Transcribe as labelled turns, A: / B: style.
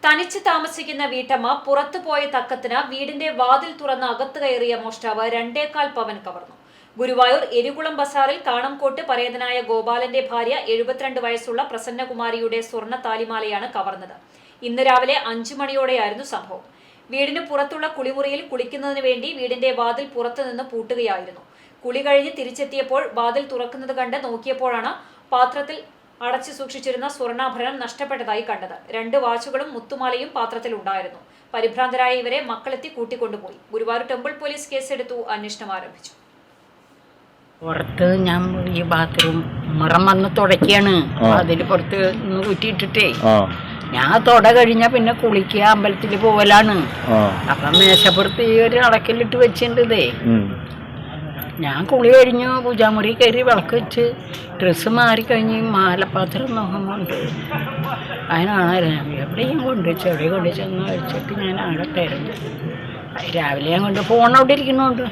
A: തനിച്ച് താമസിക്കുന്ന വീട്ടമ്മ പുറത്തുപോയ തക്കത്തിന് വീടിന്റെ വാതിൽ തുറന്ന് അകത്ത് കയറിയ മോഷ്ടാവ് 2.25 പവൻ കവർന്നു. ഗുരുവായൂർ എരികുളം ബസാറിൽ കാണംകോട്ട് പരേതനായ ഗോപാലന്റെ ഭാര്യ 72 വയസ്സുള്ള പ്രസന്നകുമാരിയുടെ സ്വർണ്ണ താലിമാലയാണ് കവർന്നത്. ഇന്ന് രാവിലെ 5 മണിയോടെയായിരുന്നു സംഭവം. വീടിന് പുറത്തുള്ള കുളിമുറിയിൽ കുളിക്കുന്നതിന് വേണ്ടി വീടിന്റെ വാതിൽ പുറത്തുനിന്ന് പൂട്ടുകയായിരുന്നു. കുളി കഴിഞ്ഞ് തിരിച്ചെത്തിയപ്പോൾ വാതിൽ തുറക്കുന്നത് കണ്ട് നോക്കിയപ്പോഴാണ് പാത്രത്തിൽ അടച്ചു സൂക്ഷിച്ചിരുന്ന സ്വർണ്ണാഭരണം നഷ്ടപ്പെട്ടതായി കണ്ടത്. 2 വാച്ചുകളും മുത്തുമാലയും പാത്രത്തിൽ ഉണ്ടായിരുന്നു. പരിഭ്രാന്തരായ ഇവരെ മക്കളെത്തി കൂട്ടിക്കൊണ്ടുപോയി. ഗുരുവായൂർ ടെമ്പിൾ പോലീസ് കേസെടുത്തു അന്വേഷണം ആരംഭിച്ചു.
B: പുറത്ത് ഞാൻ ഈ ബാത്റൂം മുറം വന്ന് തുടയ്ക്കാണ്. അതിൽ പുറത്ത് കുറ്റിയിട്ടിട്ടേ ഞാൻ തുട കഴിഞ്ഞാൽ പിന്നെ കുളിക്കുക, അമ്പലത്തിൽ പോവലാണ്. അപ്പം മേശപ്പുറത്ത് ഈ ഒരു അടക്കലിട്ട് വെച്ചിട്ടുണ്ടേ. ഞാൻ കുളി കഴിഞ്ഞു പൂജാമുറി കയറി വിളക്ക് വെച്ച് ഡ്രസ്സ് മാറിക്കഴിഞ്ഞ് മാലപ്പാത്രം നോക്കുമ്പോണ്ട് അതിനാണ് എവിടെയും കൊണ്ടുവച്ചു. എവിടെ കൊണ്ടുവച്ചെന്ന് വെച്ചിട്ട് ഞാൻ അവിടെ തരുന്നു. രാവിലെ ഞാൻ കൊണ്ട് ഫോൺ അവിടെ ഇരിക്കുന്നുണ്ട്.